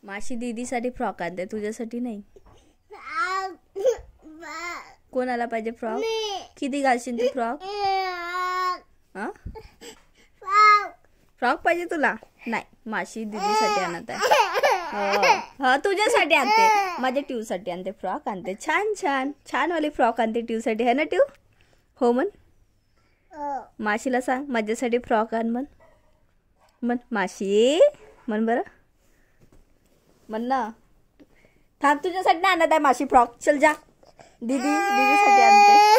माशी दीदीसाठी फ्रॉक आणते, तुझ्यासाठी नाही. कोणाला पाहिजे फ्रॉक? किती घालशील तू फ्रॉक? फ्रॉक पाहिजे तुला? नाही, माशी दीदीसाठी आणत आहे. हा तुझ्यासाठी आणते, माझ्या ट्यूसाठी आणते, फ्रॉक आणते. छान छान छान वाली फ्रॉक आणते ट्यूसाठी, है ना ट्यू? हो म्हण. माशीला सांग माझ्यासाठी फ्रॉक आण म्हण. म्हण माशी म्हण बरं, म्हण ना. थांब, तुझ्यासाठी ना आणत आहे माशी फ्रॉक. चल जा, दीदीसाठी आणते.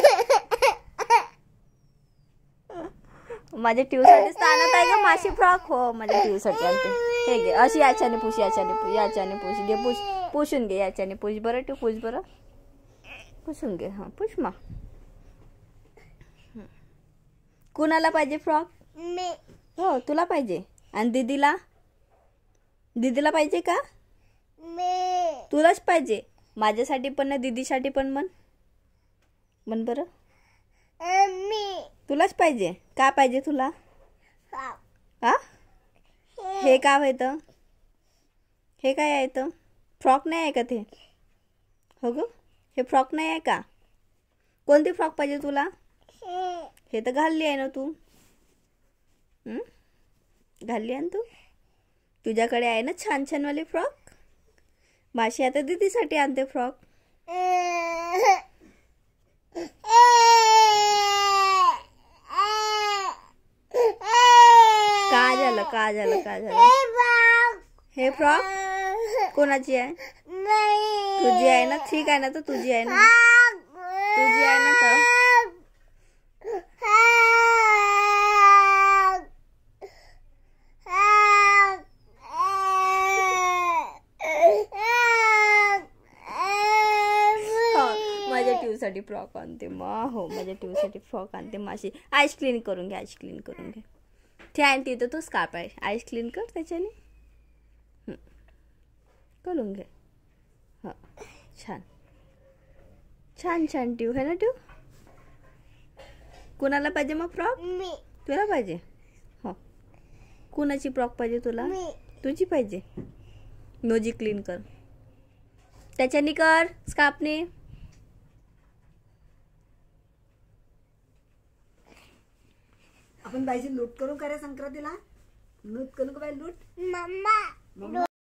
माझ्या ट्यूसाठी आणत आहे का माशी फ्रॉक? हो, माझ्या ट्यूसाठी आणते. हे घे, अशी याच्याने पुश, याच्याने पुश घे, पुसून घे, याच्याने पुश बरं. ट्यू पुश बरं, पुसून घे. हा पुश मा. कुणाला पाहिजे फ्रॉक? हो तुला पाहिजे. आणि दीदीला पाहिजे का? तुलाच पाहिजे. माझ्यासाठी पण ना, दीदीसाठी पण म्हण बरं. तुलाच पाहिजे. का पाहिजे तुला? हा, हे का येतं? हे काय आहे तर? फ्रॉक नाही आहे का ते? हो ग, हे फ्रॉक नाही आहे का? कोणती फ्रॉक पाहिजे तुला? हे तर घालली आहे ना तू. घालली आहे ना तू. तुझ्याकडे आहे ना छान छान वाली फ्रॉक. माशी आता दीदीसाठी आणते फ्रॉक. का झालं? हे फ्रॉक कोणाची आहे? तुझी आहे ना? ठीक आहे ना, तर तुझी आहे ना, तर. माझ्या ट्यूसाठी फ्रॉक आणते हो, माझ्या ट्यूसाठी फ्रॉक आणते माशी. आईस क्लीन करून घे. ते आणते तर तू स्कार्फ आहे, आईस क्लीन कर त्याच्याने. करून घे. हा छान ट्यू, है ना ट्यू? कुणाला पाहिजे मग फ्रॉक? तुला पाहिजे. हो, कुणाची फ्रॉक पाहिजे तुला? तुझी पाहिजे. नोजी क्लीन कर, त्याच्याने कर, स्कार्फने. आपण बाईची लूट करू का रे संक्रांतीला? लूट करू का बाई? लूट मम्मा.